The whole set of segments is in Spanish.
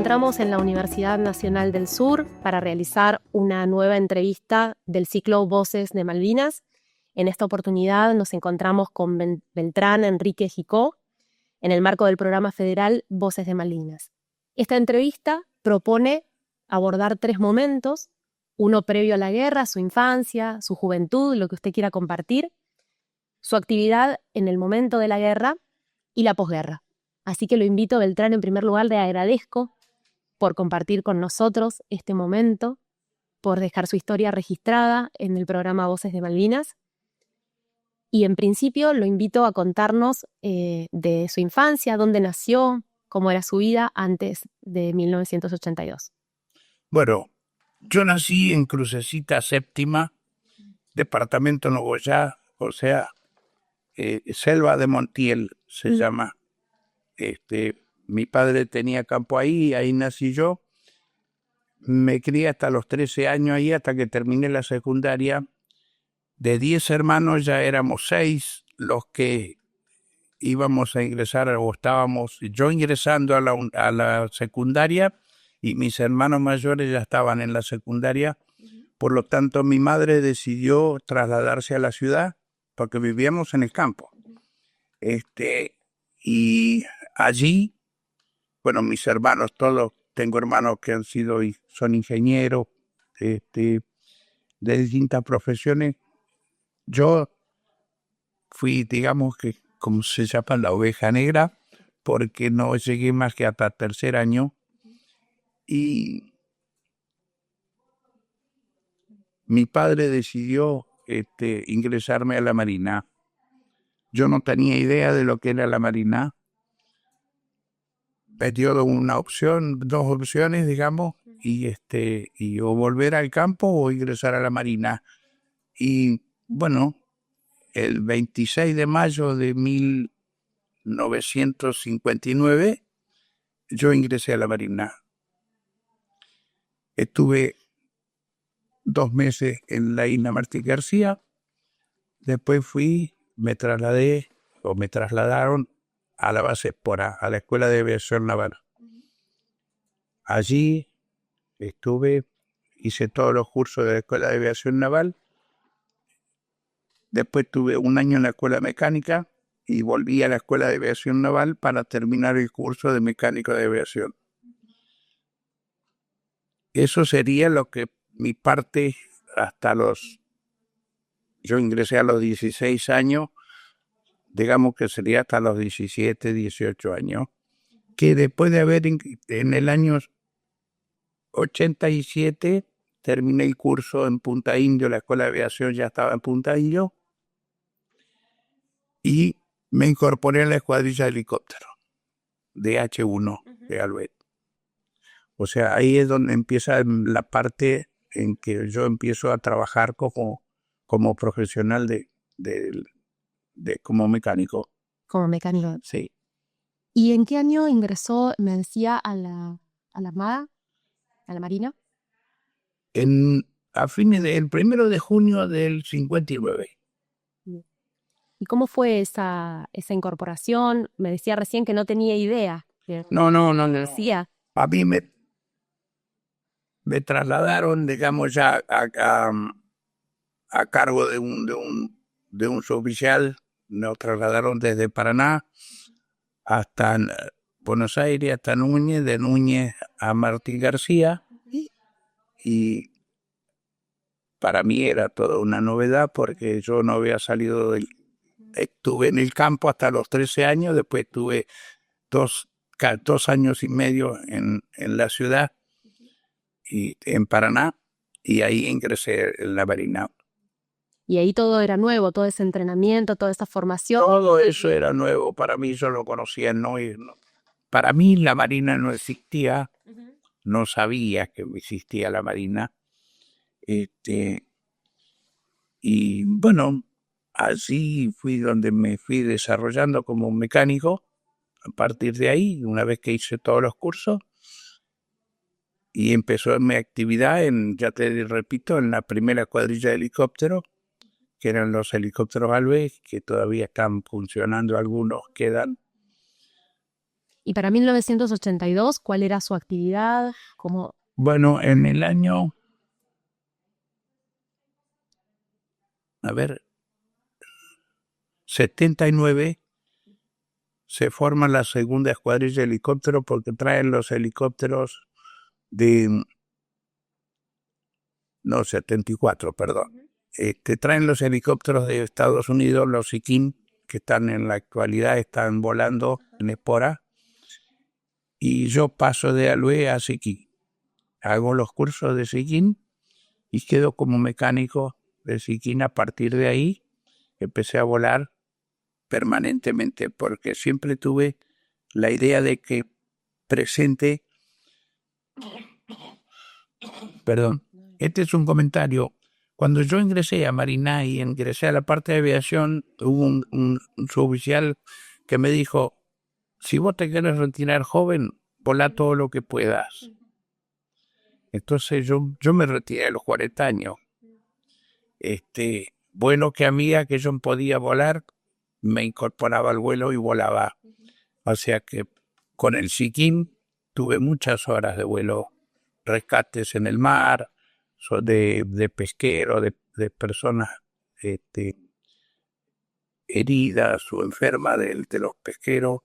encontramos en la Universidad Nacional del Sur para realizar una nueva entrevista del ciclo Voces de Malvinas. En esta oportunidad nos encontramos con Beltrán Enrique Jicó en el marco del programa federal Voces de Malvinas. Esta entrevista propone abordar 3 momentos, uno previo a la guerra, su infancia, su juventud, lo que usted quiera compartir, su actividad en el momento de la guerra y la posguerra. Así que lo invito, Beltrán, en primer lugar, le agradezco por compartir con nosotros este momento, por dejar su historia registrada en el programa Voces de Malvinas. Y en principio lo invito a contarnos de su infancia, dónde nació, cómo era su vida antes de 1982. Bueno, yo nací en Crucecita Séptima, departamento Nogoyá, o sea, Selva de Montiel se llama. Mi padre tenía campo ahí nací yo. Me crié hasta los 13 años ahí, hasta que terminé la secundaria. De 10 hermanos ya éramos 6 los que íbamos a ingresar, o estábamos yo ingresando a la secundaria, y mis hermanos mayores ya estaban en la secundaria. Por lo tanto, mi madre decidió trasladarse a la ciudad porque vivíamos en el campo. Y allí, bueno, mis hermanos, todos, tengo hermanos que han sido y son ingenieros, de distintas profesiones. Yo fui, digamos que, como se llama, la oveja negra, porque no llegué más que hasta tercer año. Y mi padre decidió ingresarme a la Marina. Yo no tenía idea de lo que era la Marina. Me dio dos opciones, digamos, y o volver al campo o ingresar a la Marina. Y bueno, el 26 de mayo de 1959, yo ingresé a la Marina. Estuve 2 meses en la isla Martín García. Después me trasladaron a la base Espora, a la Escuela de Aviación Naval. Allí hice todos los cursos de la Escuela de Aviación Naval. Después tuve 1 año en la Escuela Mecánica y volví a la Escuela de Aviación Naval para terminar el curso de Mecánico de Aviación. Eso sería lo que mi parte yo ingresé a los 16 años, digamos que sería hasta los 17, 18 años, que después de haber en el año 87 terminé el curso en Punta Indio, la Escuela de Aviación ya estaba en Punta Indio, y me incorporé a la escuadrilla de helicóptero de H1 de Albet. O sea, ahí es donde empieza la parte en que yo empiezo a trabajar como profesional como mecánico. Como mecánico. Sí. ¿Y en qué año ingresó, me decía, a la Armada, a la Marina? A fines del 1 de junio del 59. ¿Y cómo fue esa incorporación? Me decía recién que no tenía idea. No. Decía. A mí me trasladaron, digamos, ya a cargo de un suboficial. Nos trasladaron desde Paraná hasta Buenos Aires, hasta Núñez, de Núñez a Martín García. Y para mí era toda una novedad porque yo no había salido estuve en el campo hasta los 13 años, después estuve 2 años y medio en la ciudad, y en Paraná, y ahí ingresé en la Marina. Y ahí todo era nuevo, todo ese entrenamiento, toda esa formación. Todo eso era nuevo para mí, yo lo conocía, no. Para mí la Marina no existía, no sabía que existía la Marina. Y bueno, así fui donde me fui desarrollando como mecánico. A partir de ahí, una vez que hice todos los cursos, y empezó mi actividad ya te repito, en la primera cuadrilla de helicópteros, que eran los helicópteros Alves, que todavía están funcionando, algunos quedan. Y para 1982, ¿cuál era su actividad? ¿Cómo? Bueno, en el año, 79, se forma la segunda escuadrilla de helicópteros porque traen los helicópteros no, 74, perdón. Traen los helicópteros de Estados Unidos, los Siquín, que están en la actualidad, están volando en Espora, y yo paso de Alué a Siquín. Hago los cursos de Siquín y quedo como mecánico de Siquín. A partir de ahí empecé a volar permanentemente porque siempre tuve la idea de que presente... Perdón, este es un comentario. Cuando yo ingresé a Marina y ingresé a la parte de aviación, hubo un suboficial que me dijo, si vos te quieres retirar joven, volá todo lo que puedas. Entonces yo me retiré a los 40 años. Bueno, que a medida que yo podía volar, me incorporaba al vuelo y volaba. O sea que con el Siquín tuve muchas horas de vuelo, rescates en el mar, de pesqueros, de personas heridas o enfermas de los pesqueros,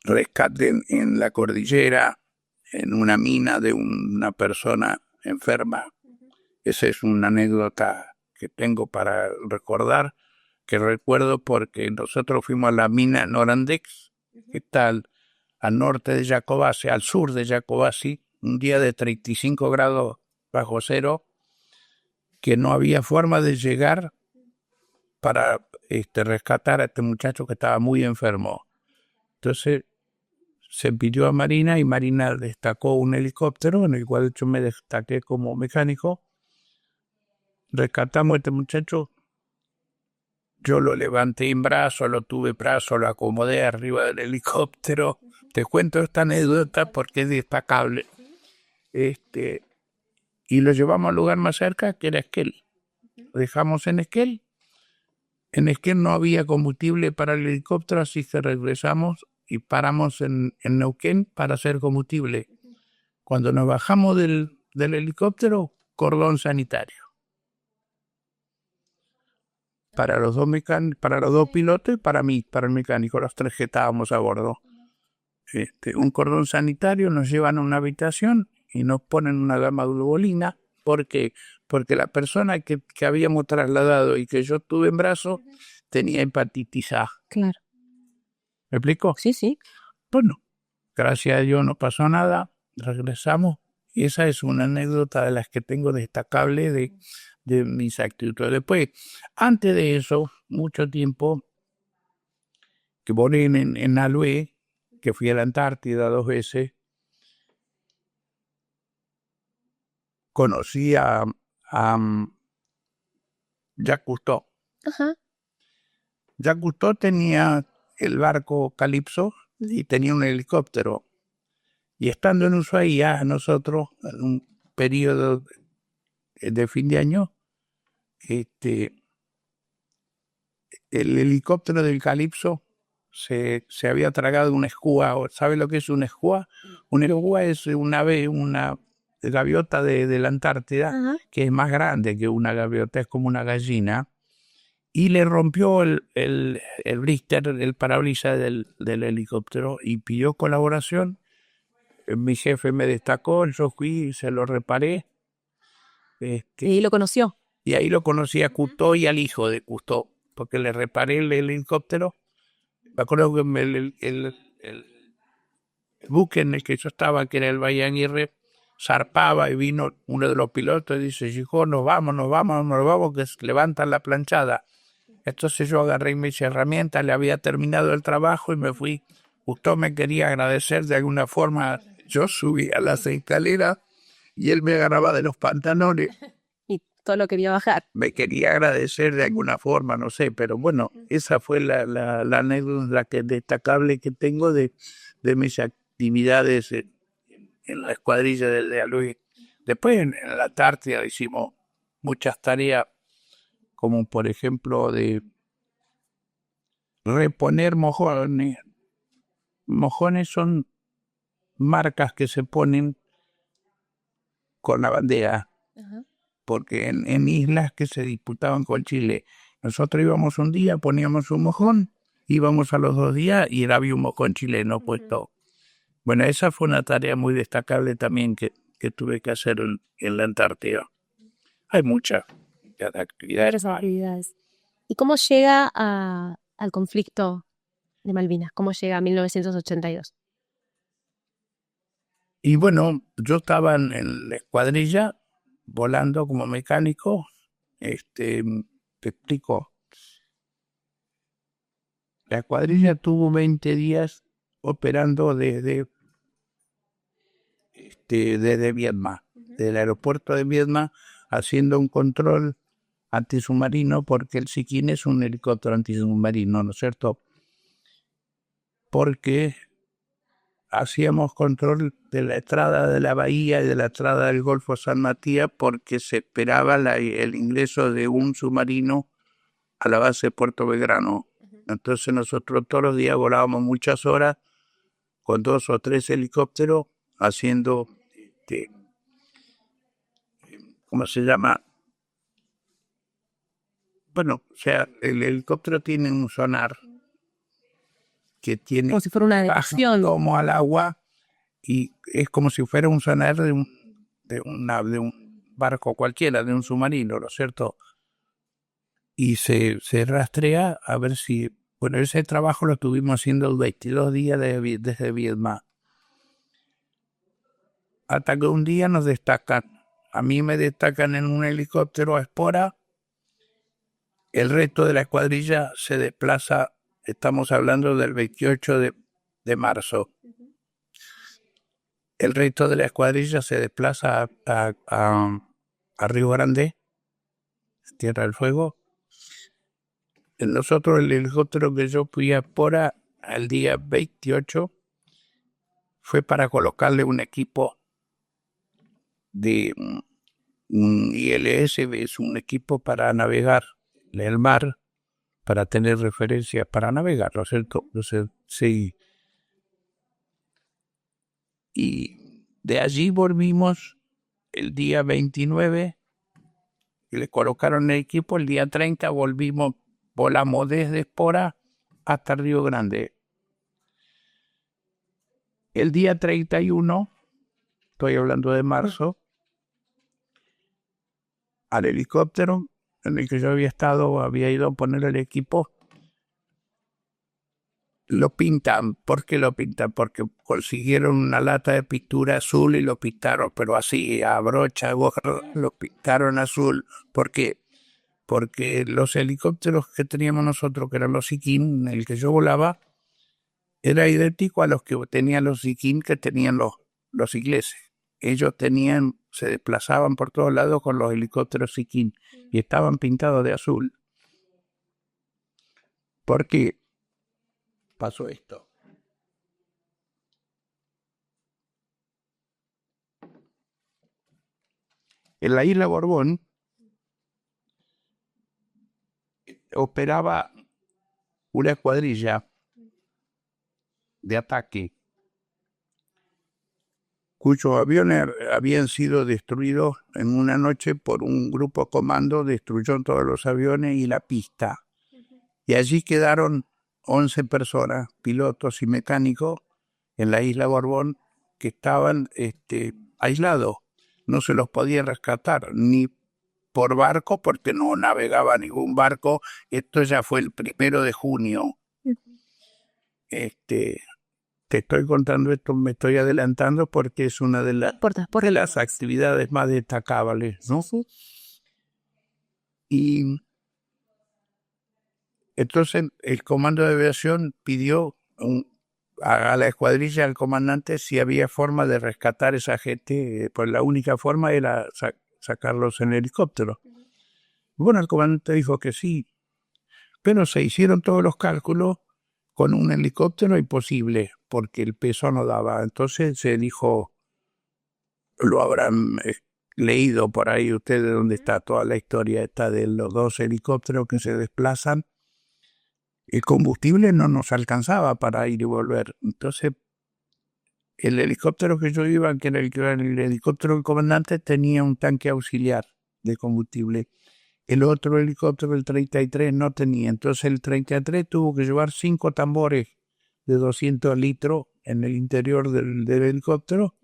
rescate en la cordillera, en una mina de una persona enferma. Esa es una anécdota que tengo para recordar, que recuerdo porque nosotros fuimos a la mina Norandex, que está al norte de Jacobasi, al sur de Jacobasi, un día de 35 grados bajo cero, que no había forma de llegar para rescatar a este muchacho que estaba muy enfermo. Entonces se pidió a Marina y Marina destacó un helicóptero en el cual yo me destaqué como mecánico. Rescatamos a este muchacho, yo lo levanté en brazo, lo acomodé arriba del helicóptero. Te cuento esta anécdota porque es destacable. Y lo llevamos al lugar más cerca, que era Esquel. Lo dejamos en Esquel. En Esquel no había combustible para el helicóptero, así que regresamos y paramos en Neuquén para hacer combustible. Cuando nos bajamos del helicóptero, cordón sanitario. Para los dos pilotos y para mí, para el mecánico, los tres que estábamos a bordo. Un cordón sanitario, nos llevan a una habitación y nos ponen una gama globolina. ¿Por qué? Porque la persona que habíamos trasladado y que yo tuve en brazo tenía hepatitis A. Claro. ¿Me explico? Sí, sí. Bueno, gracias a Dios no pasó nada, regresamos. Y esa es una anécdota de las que tengo destacable de mis actitudes. Después, antes de eso, mucho tiempo que volé en Alué, que fui a la Antártida 2 veces, conocí a Jacques Cousteau. Ajá. Jacques Cousteau tenía el barco Calypso y tenía un helicóptero. Y estando en Ushuaia, nosotros, en un periodo de fin de año, el helicóptero del Calypso se había tragado una escúa. ¿Sabe lo que es una escúa? Una escúa es una gaviota de la Antártida, Ajá. que es más grande que una gaviota, es como una gallina, y le rompió el blister, el parabrisas del helicóptero, y pidió colaboración. Mi jefe me destacó, yo fui y se lo reparé. Y ahí lo conoció. Y ahí lo conocí a Cousteau y al hijo de Cousteau, porque le reparé el helicóptero. Me acuerdo que el buque en el que yo estaba, que era el Bahía Aguirre, zarpaba y vino uno de los pilotos y dice, hijo, nos vamos, que levantan la planchada. Entonces yo agarré mis herramientas, le había terminado el trabajo y me fui. Cousteau me quería agradecer de alguna forma. Yo subí a las escaleras y él me agarraba de los pantalones. Y todo lo quería bajar. Me quería agradecer de alguna forma, no sé, pero bueno, esa fue la anécdota destacable que tengo de mis actividades en la escuadrilla de Alué. Después en la Antártida hicimos muchas tareas, como por ejemplo de reponer mojones Mojones son marcas que se ponen con la bandera, porque en islas que se disputaban con Chile, nosotros íbamos un día, poníamos un mojón, íbamos a los 2 días y había un mojón chileno puesto. Bueno, esa fue una tarea muy destacable también que tuve que hacer en la Antártida. Hay muchas actividades. Actividades. ¿Y cómo llega al conflicto de Malvinas? ¿Cómo llega a 1982? Y bueno, yo estaba en la escuadrilla volando como mecánico. Te explico. La escuadrilla tuvo 20 días operando desde Viedma, del aeropuerto de Viedma, haciendo un control antisubmarino, porque el Siquín es un helicóptero antisubmarino, ¿no es cierto? Porque hacíamos control de la entrada de la bahía y de la entrada del Golfo San Matías, porque se esperaba el ingreso de un submarino a la base de Puerto Belgrano. Entonces nosotros todos los días volábamos muchas horas con 2 o 3 helicópteros haciendo, ¿cómo se llama? Bueno, o sea, el helicóptero tiene un sonar que tiene Como si fuera una detección. como al agua, y es como si fuera un sonar de un barco cualquiera, de un submarino, ¿no es cierto? Y se rastrea a ver si... Bueno, ese trabajo lo estuvimos haciendo el 22 días desde Viedma. Hasta que un día nos destacan. A mí me destacan en un helicóptero a Espora. El resto de la escuadrilla se desplaza, estamos hablando del 28 de marzo. El resto de la escuadrilla se desplaza a Río Grande, Tierra del Fuego. Nosotros, el helicóptero que yo fui a Espora al día 28 fue para colocarle un equipo de un ILS, es un equipo para navegar en el mar, para tener referencias para navegar, ¿no es cierto? Entonces, sí. Y de allí volvimos el día 29, y le colocaron el equipo. El día 30 volamos desde Espora hasta Río Grande. El día 31, estoy hablando de marzo, al helicóptero en el que yo había ido a poner el equipo, lo pintan. ¿Por qué lo pintan? Porque consiguieron una lata de pintura azul y lo pintaron, pero así, a brocha, lo pintaron azul. ¿Por qué? Porque los helicópteros que teníamos nosotros, que eran los Siquín, el que yo volaba, era idéntico a los que tenían los Siquín que tenían los ingleses. Ellos se desplazaban por todos lados con los helicópteros Siquín y estaban pintados de azul. ¿Por qué pasó esto? En la isla Borbón operaba una escuadrilla de ataque cuyos aviones habían sido destruidos en una noche por un grupo comando, destruyó todos los aviones y la pista. Y allí quedaron 11 personas, pilotos y mecánicos, en la isla Borbón, que estaban aislados. No se los podía rescatar, ni por barco, porque no navegaba ningún barco. Esto ya fue el 1 de junio. Te estoy contando esto, me estoy adelantando porque es una de las actividades más destacables, ¿no? Y entonces el comando de aviación pidió a la escuadrilla, al comandante, si había forma de rescatar a esa gente. Pues la única forma era sacarlos en helicóptero. Bueno, el comandante dijo que sí, pero se hicieron todos los cálculos. Con un helicóptero imposible, porque el peso no daba. Entonces se dijo, lo habrán leído por ahí ustedes, donde está toda la historia esta de los 2 helicópteros que se desplazan. el combustible no nos alcanzaba para ir y volver. Entonces, el helicóptero que yo iba, que era el helicóptero del comandante, tenía un tanque auxiliar de combustible. El otro helicóptero, el 33, no tenía. Entonces el 33 tuvo que llevar 5 tambores de 200 litros en el interior del helicóptero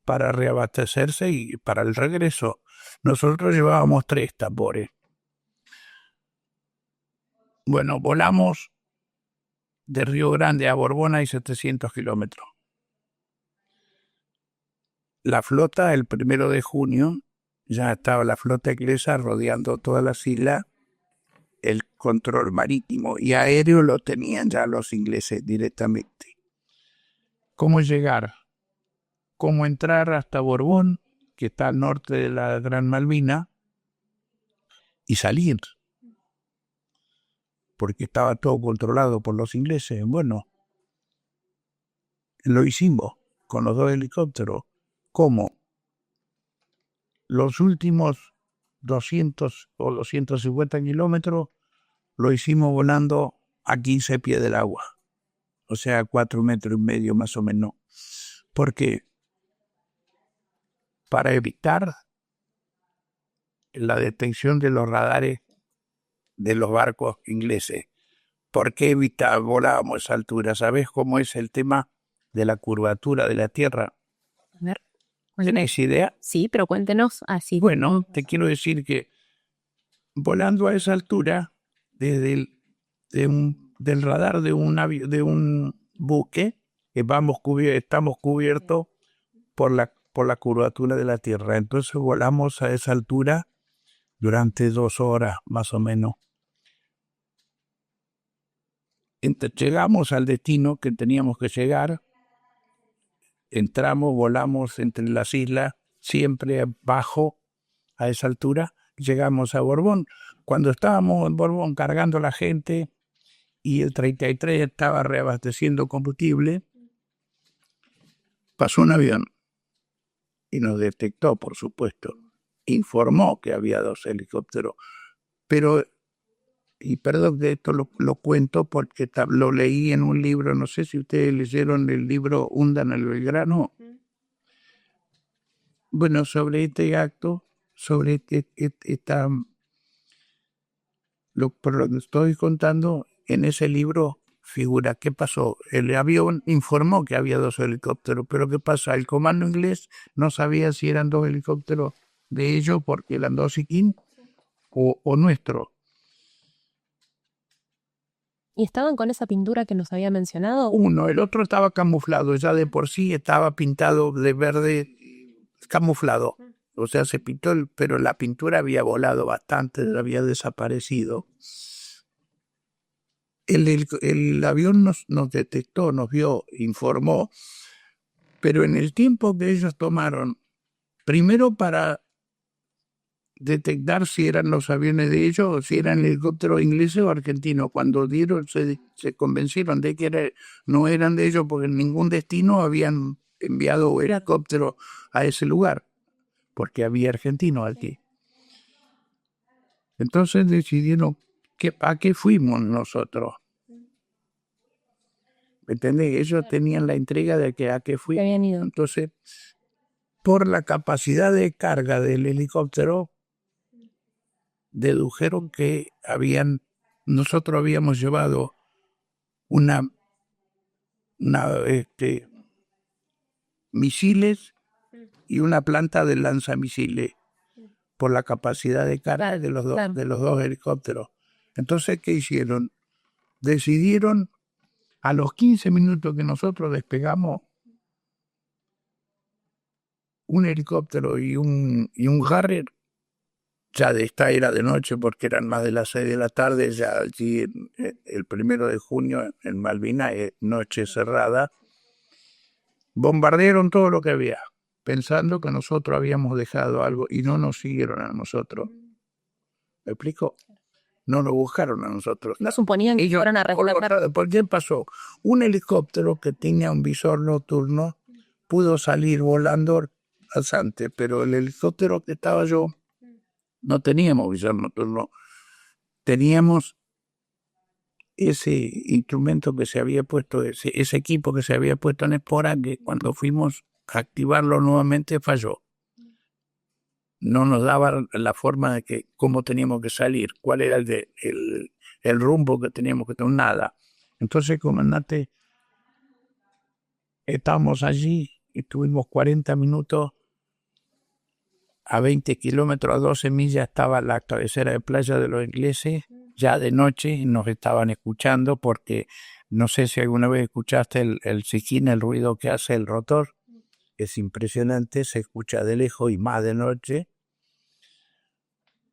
para reabastecerse y para el regreso. Nosotros llevábamos 3 tambores. Bueno, volamos de Río Grande a Borbón hay 700 kilómetros. La flota, el 1 de junio, ya estaba la flota inglesa rodeando todas las islas, el control marítimo y aéreo lo tenían ya los ingleses directamente. ¿Cómo llegar? ¿Cómo entrar hasta Borbón, que está al norte de la Gran Malvina, y salir? Porque estaba todo controlado por los ingleses. Bueno, lo hicimos con los 2 helicópteros. ¿Cómo? Los últimos 200 o 250 kilómetros lo hicimos volando a 15 pies del agua, o sea, 4,5 metros más o menos. ¿Por qué? Para evitar la detección de los radares de los barcos ingleses. ¿Por qué volábamos a esa altura? ¿Sabes cómo es el tema de la curvatura de la Tierra? A ver. ¿Tenés idea? Sí, pero cuéntenos así. Bueno, te quiero decir que volando a esa altura, desde del radar de un buque, que estamos cubiertos por la curvatura de la Tierra. Entonces volamos a esa altura durante 2 horas, más o menos. Llegamos al destino que teníamos que llegar, entramos, volamos entre las islas, siempre bajo a esa altura, llegamos a Borbón. Cuando estábamos en Borbón cargando a la gente y el 33 estaba reabasteciendo combustible, pasó un avión y nos detectó, por supuesto. Informó que había 2 helicópteros, pero, y perdón que esto lo cuento porque lo leí en un libro, no sé si ustedes leyeron el libro Hundan el Belgrano. Bueno, sobre este acto, sobre por lo que estoy contando, en ese libro figura qué pasó. El avión informó que había 2 helicópteros, pero ¿qué pasa? El comando inglés no sabía si eran 2 helicópteros de ellos porque eran 2 Siquín o nuestro. ¿Y estaban con esa pintura que nos había mencionado? Uno, el otro estaba camuflado, ya de por sí estaba pintado de verde camuflado. O sea, se pintó, pero la pintura había volado bastante, había desaparecido. El avión nos detectó, nos vio, informó, pero en el tiempo que ellos tomaron, primero para detectar si eran los aviones de ellos o si eran helicópteros ingleses o argentinos, cuando se convencieron de que no eran de ellos porque en ningún destino habían enviado helicópteros a ese lugar, porque había argentinos aquí. Entonces decidieron ¿a qué fuimos nosotros? ¿Entendés? Ellos tenían la intriga de que a qué fuimos. Habían ido. Entonces, por la capacidad de carga del helicóptero, dedujeron que nosotros habíamos llevado misiles y una planta de lanzamisiles por la capacidad de carga de los dos helicópteros. Entonces, ¿qué hicieron? Decidieron, a los 15 minutos que nosotros despegamos, un helicóptero y un Harrier, ya era de noche porque eran más de las 6 de la tarde, ya allí el 1 de junio en Malvinas, noche cerrada, bombardearon todo lo que había, pensando que nosotros habíamos dejado algo y no nos siguieron a nosotros. ¿Me explico? No nos buscaron a nosotros. No suponían que fueran a rescatar. ¿Por qué pasó? Un helicóptero que tenía un visor nocturno pudo salir volando rasante, pero el helicóptero que estaba yo no teníamos visor nocturno. Teníamos ese instrumento que se había puesto, ese equipo que se había puesto en espora, que cuando fuimos a activarlo nuevamente falló. No nos daba la forma de que cómo teníamos que salir, cuál era el rumbo que teníamos que tomar, nada. Entonces, comandante, estábamos allí y estuvimos 40 minutos. A 20 kilómetros, a 12 millas, estaba la cabecera de playa de los ingleses. Ya de noche nos estaban escuchando porque no sé si alguna vez escuchaste el siquín, el ruido que hace el rotor. Es impresionante, se escucha de lejos y más de noche.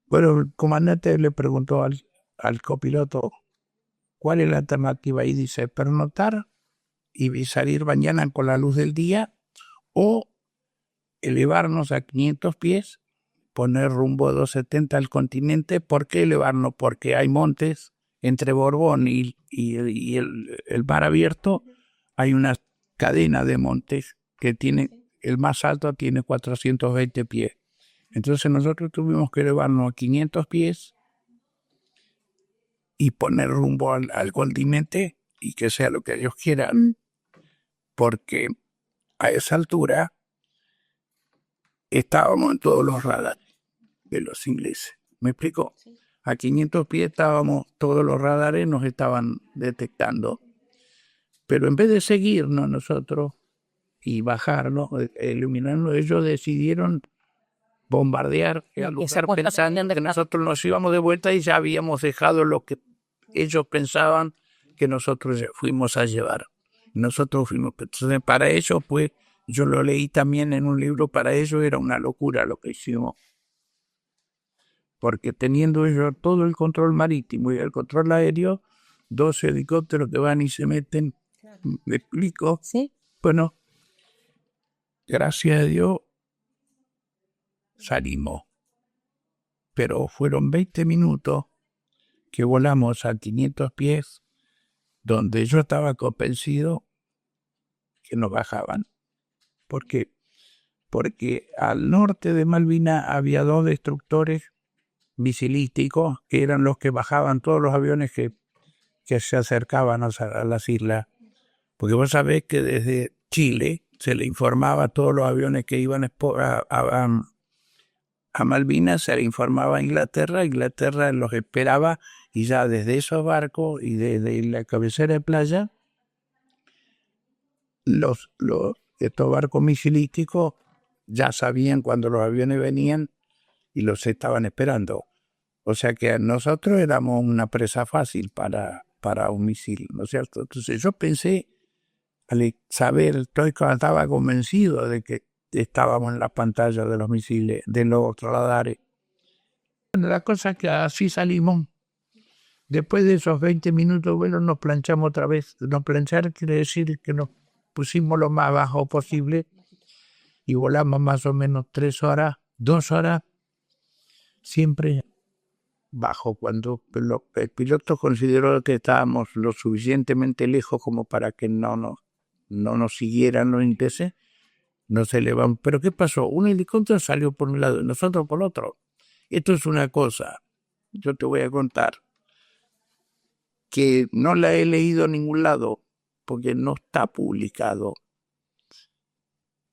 Bueno, el comandante le preguntó al copiloto cuál es la alternativa y dice pernotar y salir mañana con la luz del día o elevarnos a 500 pies, poner rumbo a 270 al continente. ¿Por qué elevarnos? Porque hay montes entre Borbón y el mar abierto, hay una cadena de montes que tiene, el más alto tiene 420 pies. Entonces nosotros tuvimos que elevarnos a 500 pies y poner rumbo al continente y que sea lo que Dios quiera, porque a esa altura estábamos en todos los radares de los ingleses. ¿Me explico? Sí. A 500 pies estábamos, todos los radares nos estaban detectando. Pero en vez de seguirnos nosotros y bajarnos, iluminarnos, ellos decidieron bombardear el lugar pensando que nosotros nos íbamos de vuelta y ya habíamos dejado lo que ellos pensaban que nosotros fuimos a llevar. Nosotros fuimos. Entonces, para ellos, pues, yo lo leí también en un libro, para ellos era una locura lo que hicimos. Porque teniendo ellos todo el control marítimo y el control aéreo, 2 helicópteros que van y se meten, ¿me explico? Sí. Bueno, gracias a Dios salimos. Pero fueron 20 minutos que volamos a 500 pies, donde yo estaba convencido que nos bajaban. ¿Por qué? Porque al norte de Malvinas había 2 destructores misilísticos que eran los que bajaban todos los aviones que se acercaban a las islas. Porque vos sabés que desde Chile se le informaba a todos los aviones que iban a Malvinas, se le informaba a Inglaterra los esperaba y ya desde esos barcos y desde la cabecera de playa, estos barcos misilísticos ya sabían cuando los aviones venían y los estaban esperando. O sea que nosotros éramos una presa fácil para un misil, ¿no es cierto? Entonces yo pensé, al saber, estaba convencido de que estábamos en la pantalla de los misiles, de los radares. Bueno, la cosa es que así salimos. Después de esos 20 minutos, bueno, nos planchamos otra vez. Nos planchar quiere decir que nos pusimos lo más bajo posible y volamos más o menos 3 horas, 2 horas, siempre bajo. Cuando el piloto consideró que estábamos lo suficientemente lejos como para que no nos siguieran los ingleses, no se elevan. ¿Pero qué pasó? Un helicóptero salió por un lado y nosotros por el otro. Esto es una cosa, yo te voy a contar, que no la he leído en ningún lado, porque no está publicado.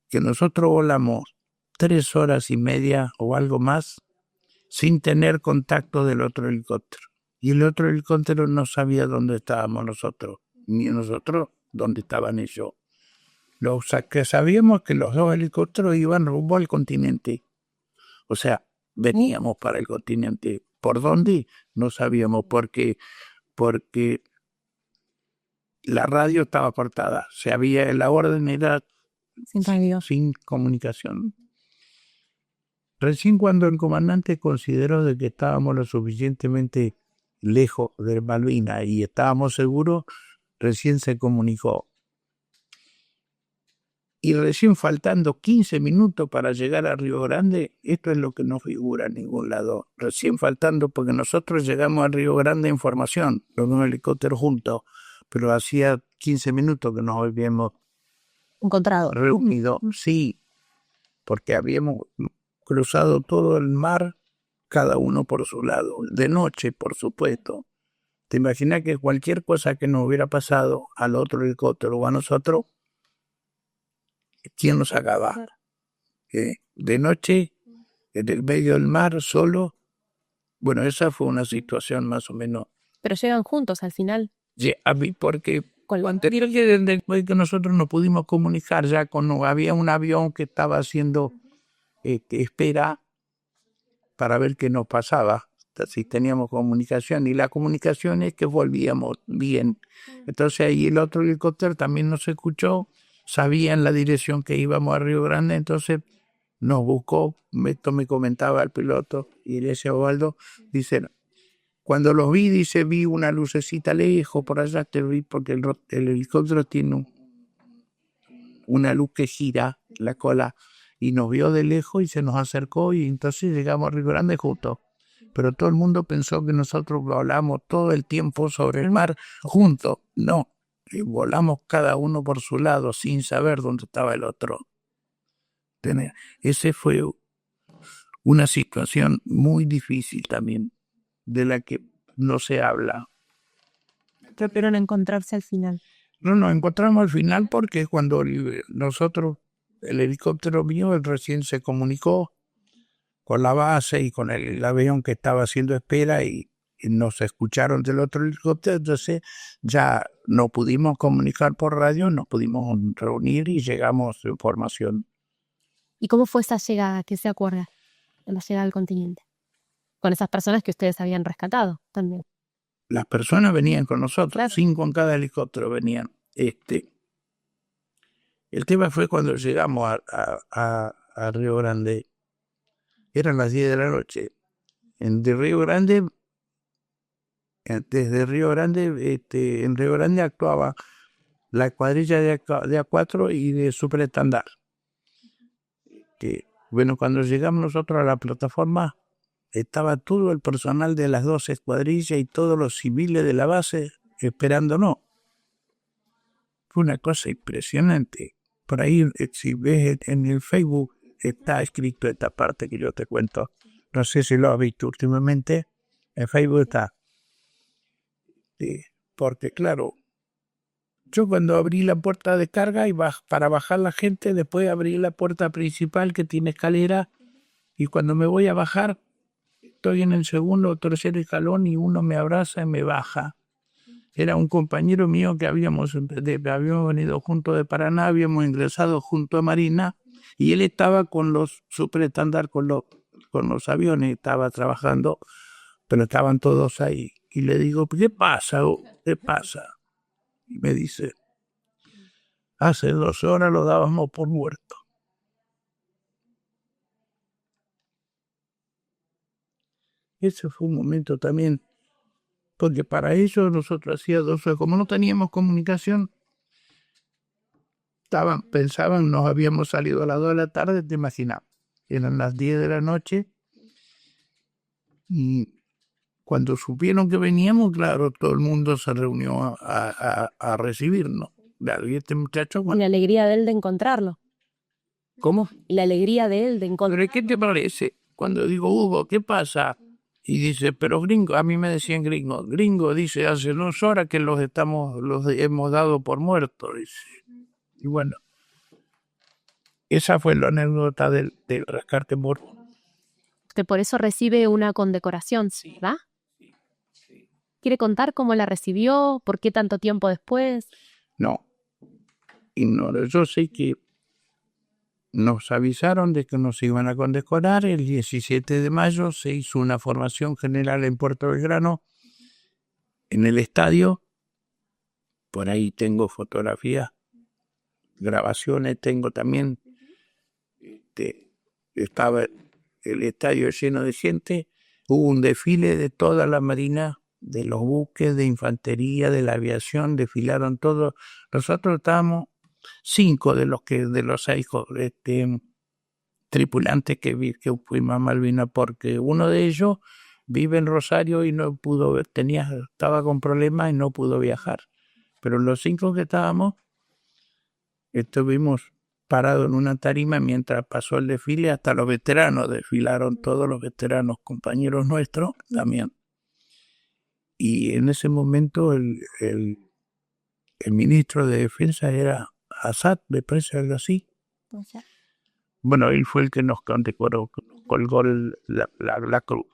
Que nosotros volamos 3 horas y media o algo más sin tener contacto del otro helicóptero. Y el otro helicóptero no sabía dónde estábamos nosotros, ni nosotros dónde estaban ellos. Lo que sabíamos que los 2 helicópteros iban rumbo al continente. O sea, veníamos para el continente. ¿Por dónde? No sabíamos, porque la radio estaba cortada. La orden era sin comunicación. Recién cuando el comandante consideró de que estábamos lo suficientemente lejos de Malvinas y estábamos seguros, recién se comunicó. Y recién faltando 15 minutos para llegar a Río Grande, esto es lo que no figura en ningún lado. Recién faltando, porque nosotros llegamos a Río Grande en formación, los 2 helicópteros juntos, pero hacía 15 minutos que nos habíamos encontrado, reunido, sí, porque habíamos cruzado todo el mar, cada uno por su lado, de noche, por supuesto. Te imaginas que cualquier cosa que nos hubiera pasado al otro helicóptero o a nosotros, ¿quién nos sacaba? De noche, en el medio del mar, solo. Bueno, esa fue una situación más o menos. Pero llegan juntos al final. A mí, porque Con la- anterior que después que nosotros nos pudimos comunicar ya cuando había un avión que estaba haciendo espera para ver qué nos pasaba, si teníamos comunicación, y la comunicación es que volvíamos bien. Entonces ahí el otro helicóptero también nos escuchó, sabían la dirección que íbamos a Río Grande, entonces nos buscó. Esto me comentaba el piloto y le decía Osvaldo, dice, cuando los vi, dice, vi una lucecita lejos, por allá te vi, porque el helicóptero tiene una luz que gira la cola, y nos vio de lejos y se nos acercó, y entonces llegamos a Río Grande justo. Pero todo el mundo pensó que nosotros volamos todo el tiempo sobre el mar juntos. No, volamos cada uno por su lado sin saber dónde estaba el otro. Ese fue una situación muy difícil también, de la que no se habla. Pero en encontrarse al final. No nos encontramos al final porque cuando nosotros, el helicóptero mío, él recién se comunicó con la base y con el avión que estaba haciendo espera, y nos escucharon del otro helicóptero, entonces ya no pudimos comunicar por radio, nos pudimos reunir y llegamos a información. ¿Y cómo fue esa llegada? ¿Qué se acuerda? La llegada al continente. Con esas personas que ustedes habían rescatado también. Las personas venían con nosotros, Claro. 5 en cada helicóptero venían. El tema fue cuando llegamos a Río Grande. Eran las 10 de la noche. Desde Río Grande, en Río Grande actuaba la cuadrilla de A4 y de Superestandar. Bueno, cuando llegamos nosotros a la plataforma, estaba todo el personal de las 2 escuadrillas y todos los civiles de la base esperándonos. Fue una cosa impresionante. Por ahí, si ves en el Facebook, está escrito esta parte que yo te cuento. No sé si lo has visto últimamente. En Facebook está. Porque claro, yo cuando abrí la puerta de carga y para bajar la gente, después abrí la puerta principal que tiene escalera, y cuando me voy a bajar, estoy en el segundo o tercer escalón y uno me abraza y me baja. Era un compañero mío que habíamos venido juntos de Paraná, habíamos ingresado junto a Marina, y él estaba con los superestándar, con los aviones, estaba trabajando, pero estaban todos ahí. Y le digo, ¿qué pasa? ¿Qué pasa? Y me dice, hace 2 horas lo dábamos por muerto. Ese fue un momento también, porque para ellos nosotros hacía 2 horas, como no teníamos comunicación, pensaban, nos habíamos salido a las 2 de la tarde, te imaginas, eran las 10 de la noche, y cuando supieron que veníamos, claro, todo el mundo se reunió a recibirnos. Y este muchacho, Y la alegría de él de encontrarlo. ¿cómo? Y la alegría de él de encontrarlo. ¿Pero qué te parece? Cuando digo, Hugo, ¿qué pasa? Y dice, pero gringo, a mí me decían gringo, dice, hace 2 horas que los hemos dado por muertos, dice. Y bueno, esa fue la anécdota del rescate muerto. Que por eso recibe una condecoración, ¿verdad? ¿Quiere contar cómo la recibió? ¿Por qué tanto tiempo después? No, ignoro. Yo sé que nos avisaron de que nos iban a condecorar. El 17 de mayo se hizo una formación general en Puerto Belgrano, en el estadio. Por ahí tengo fotografías, grabaciones, tengo también. Estaba el estadio lleno de gente. Hubo un desfile de toda la marina, de los buques, de infantería, de la aviación, desfilaron todos. Nosotros estábamos 5 de los 6 tripulantes que fuimos a Malvinas, porque uno de ellos vive en Rosario y no pudo, estaba con problemas y no pudo viajar. Pero los 5 que estábamos, estuvimos parados en una tarima mientras pasó el desfile, hasta los veteranos desfilaron, todos los veteranos, compañeros nuestros también. Y en ese momento el ministro de Defensa era Assad, me parece algo así. Bueno, él fue el que nos condecoró, colgó la cruz.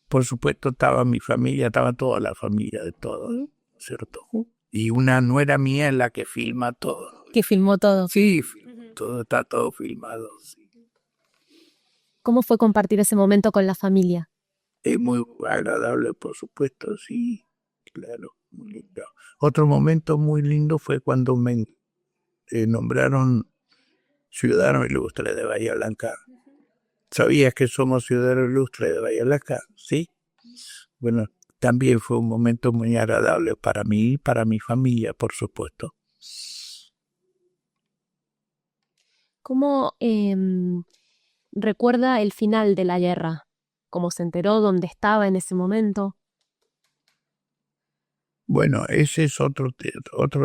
Por supuesto estaba mi familia, estaba toda la familia de todos, ¿cierto? Y una nuera mía es la que filma todo. Que filmó todo. Sí, todo está todo filmado. Sí. ¿Cómo fue compartir ese momento con la familia? Es muy agradable, por supuesto, sí, claro, muy lindo. Otro momento muy lindo fue cuando me nombraron ciudadano ilustre de Bahía Blanca. ¿Sabías que somos ciudadanos ilustres de Bahía Blanca? Sí. Bueno, también fue un momento muy agradable para mí y para mi familia, por supuesto. ¿Cómo recuerda el final de la guerra? ¿Cómo se enteró? ¿Dónde estaba en ese momento? Bueno, ese es otro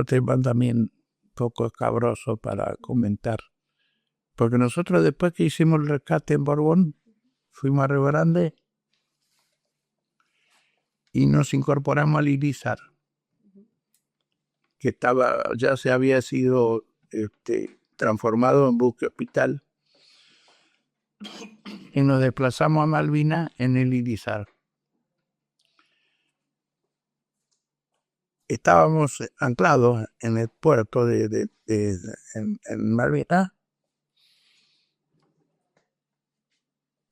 tema también un poco escabroso para comentar. Porque nosotros después que hicimos el rescate en Borbón, fuimos a Río Grande y nos incorporamos al Irizar, que ya se había sido transformado en buque hospital, y nos desplazamos a Malvinas en el Irizar. Estábamos anclados en el puerto en Malvinas,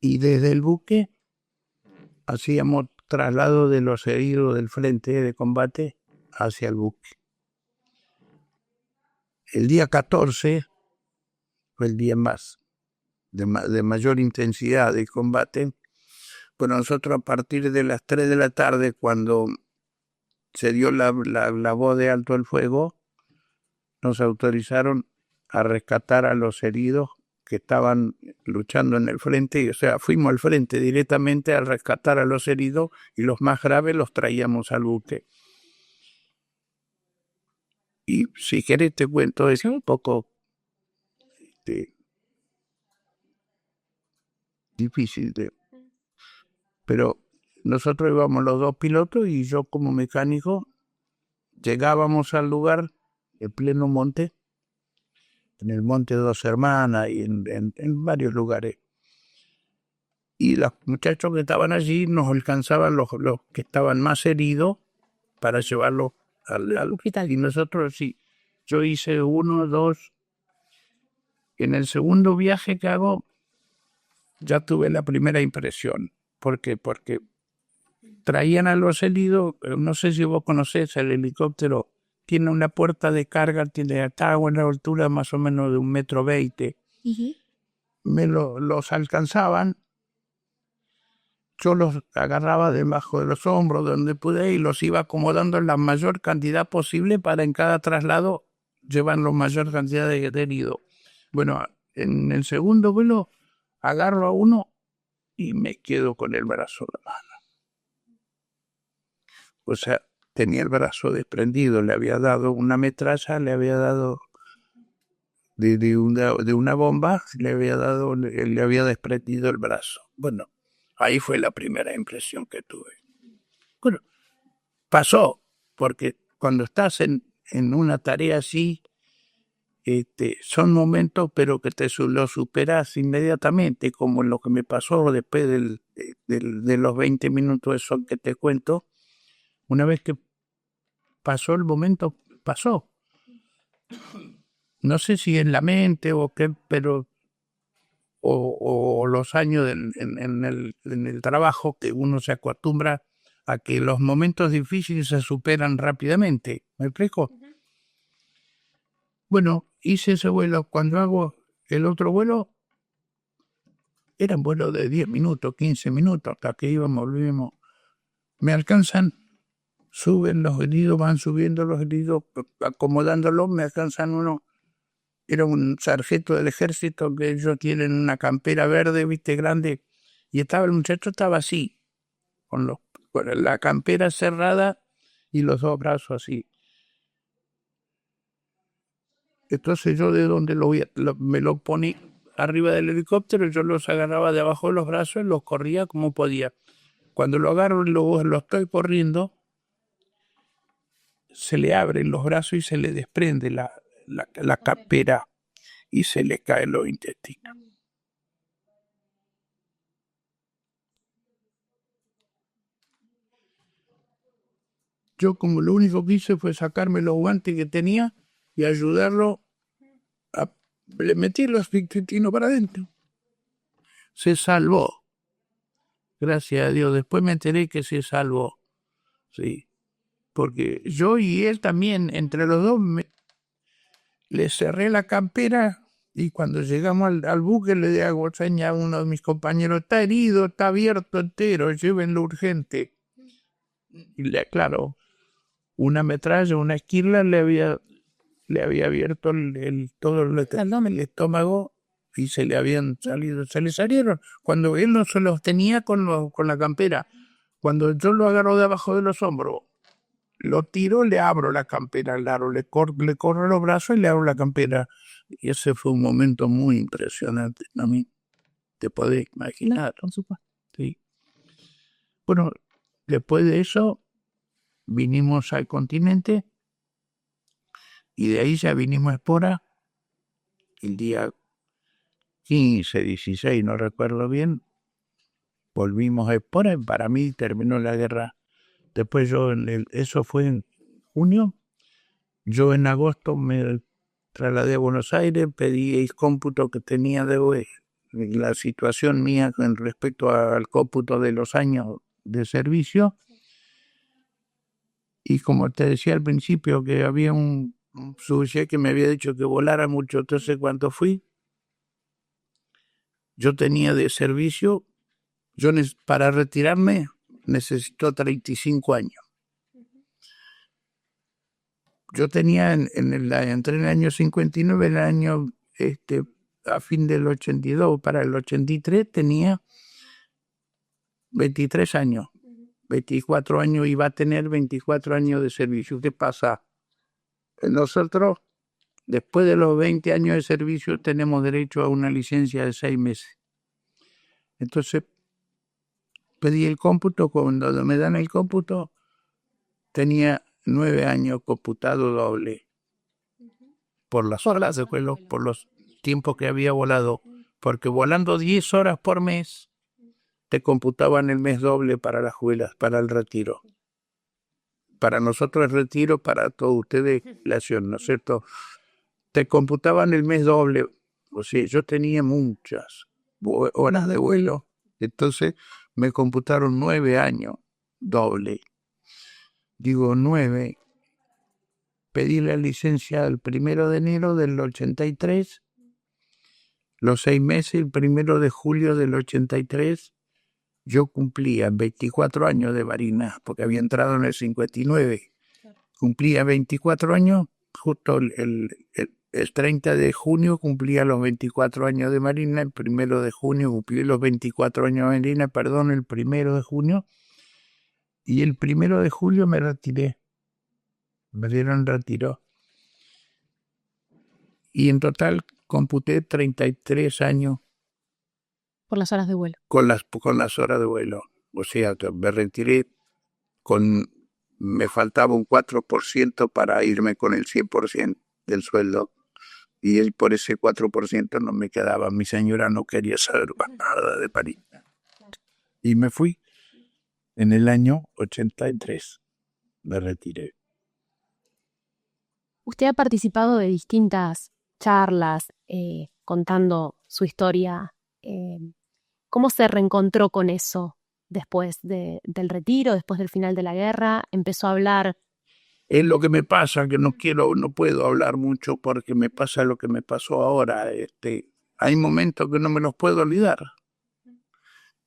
y desde el buque hacíamos traslado de los heridos del frente de combate hacia el buque. El día 14 fue el día más de mayor intensidad de combate. Bueno, nosotros a partir de las 3 de la tarde, cuando se dio la voz de alto el fuego, nos autorizaron a rescatar a los heridos que estaban luchando en el frente, o sea, fuimos al frente directamente a rescatar a los heridos y los más graves los traíamos al buque. Y si querés te cuento, es un poco difícil pero nosotros íbamos los dos pilotos y yo como mecánico. Llegábamos al lugar en pleno monte, en el Monte Dos Hermanas y en varios lugares. Y los muchachos que estaban allí nos alcanzaban los que estaban más heridos para llevarlos al hospital. Y nosotros sí, yo hice 1, 2. En el segundo viaje que hago ya tuve la primera impresión. ¿Por qué? Porque traían a los heridos, no sé si vos conocés el helicóptero, tiene una puerta de carga, está a una altura más o menos de 1,20 m. Los alcanzaban, yo los agarraba debajo de los hombros donde pude y los iba acomodando en la mayor cantidad posible para en cada traslado llevar la mayor cantidad de heridos. Bueno, en el segundo vuelo agarro a uno y me quedo con el brazo en la mano. O sea, tenía el brazo desprendido, le había dado una metralla, le había dado de una bomba, le había desprendido el brazo. Bueno, ahí fue la primera impresión que tuve. Bueno, pasó, porque cuando estás en una tarea así, son momentos, pero que lo superas inmediatamente, como lo que me pasó después de los 20 minutos esos que te cuento. Una vez que pasó el momento, pasó. No sé si en la mente o qué, pero o los años en el trabajo, que uno se acostumbra a que los momentos difíciles se superan rápidamente. ¿Me explico? Bueno, hice ese vuelo. Cuando hago el otro vuelo, eran vuelos de 10 minutos, 15 minutos, hasta que volvimos. Me alcanzan, suben los heridos, van subiendo los heridos, acomodándolos, me alcanzan uno. Era un sargento del ejército que ellos tienen una campera verde, viste, grande, y el muchacho estaba así, con la campera cerrada y los dos brazos así. Entonces yo de donde me lo ponía arriba del helicóptero, yo los agarraba debajo de los brazos y los corría como podía. Cuando lo agarro, lo estoy corriendo, se le abren los brazos y se le desprende la campera y se le caen los intestinos. Yo como lo único que hice fue sacarme los guantes que tenía y ayudarlo a le metí los intestinos para adentro. Se salvó. Gracias a Dios. Después me enteré que se salvó. Sí. Porque yo y él también, entre los dos, le cerré la campera y cuando llegamos al buque le hago seña a uno de mis compañeros, está herido, está abierto entero, llévenlo urgente. Y le aclaro, una metralla, una esquirla le había abierto todo el estómago y se le habían salido, se le salieron. Cuando él no se los tenía con la campera, cuando yo lo agarro de abajo de los hombros, lo tiro, le abro la campera al aro, le corro los brazos y le abro la campera. Y ese fue un momento muy impresionante. A mí, te podés imaginar. Sí. Bueno, después de eso, vinimos al continente y de ahí ya vinimos a Espora el día 15, 16, no recuerdo bien. Volvimos a Espora y para mí terminó la guerra. Después eso fue en junio. Yo en agosto me trasladé a Buenos Aires, pedí el cómputo que tenía de la situación mía con respecto al cómputo de los años de servicio. Y como te decía al principio, que había un subjefe que me había dicho que volara mucho, entonces cuando fui, yo tenía de servicio, para retirarme necesito 35 años. Yo tenía entré en el año 59, el año a fin del 82, para el 83 tenía 23 años. 24 años iba a tener 24 años de servicio. ¿Qué pasa? Nosotros, después de los 20 años de servicio, tenemos derecho a una licencia de 6 meses. Entonces, pedí el cómputo. Cuando me dan el cómputo, tenía 9 años computado doble. Por las horas de vuelo, por los tiempos que había volado. Porque volando 10 horas por mes, te computaban el mes doble para las jubilas, para el retiro. Para nosotros el retiro, para todos ustedes, jubilación, ¿no es cierto? Te computaban el mes doble. O sea, yo tenía muchas horas de vuelo. Entonces me computaron 9 años doble. Digo 9. Pedí la licencia el 1 de enero del 83. Los 6 meses, el 1 de julio del 83, yo cumplía 24 años de marina, porque había entrado en el 59. Cumplía 24 años, justo el 30 de junio cumplía los 24 años de marina, el 1 de junio cumplí los 24 años de marina, el 1 de junio, y el 1 de julio me retiré. Me dieron retiro. Y en total computé 33 años. Por las horas de vuelo. Con las horas de vuelo. O sea, me retiré me faltaba un 4% para irme con el 100% del sueldo. Y por ese 4% no me quedaba. Mi señora no quería saber nada de París. Y me fui. En el año 83 me retiré. Usted ha participado de distintas charlas contando su historia. ¿Cómo se reencontró con eso después del retiro, después del final de la guerra? Empezó a hablar. Es lo que me pasa, que no puedo hablar mucho porque me pasa lo que me pasó ahora. Hay momentos que no me los puedo olvidar.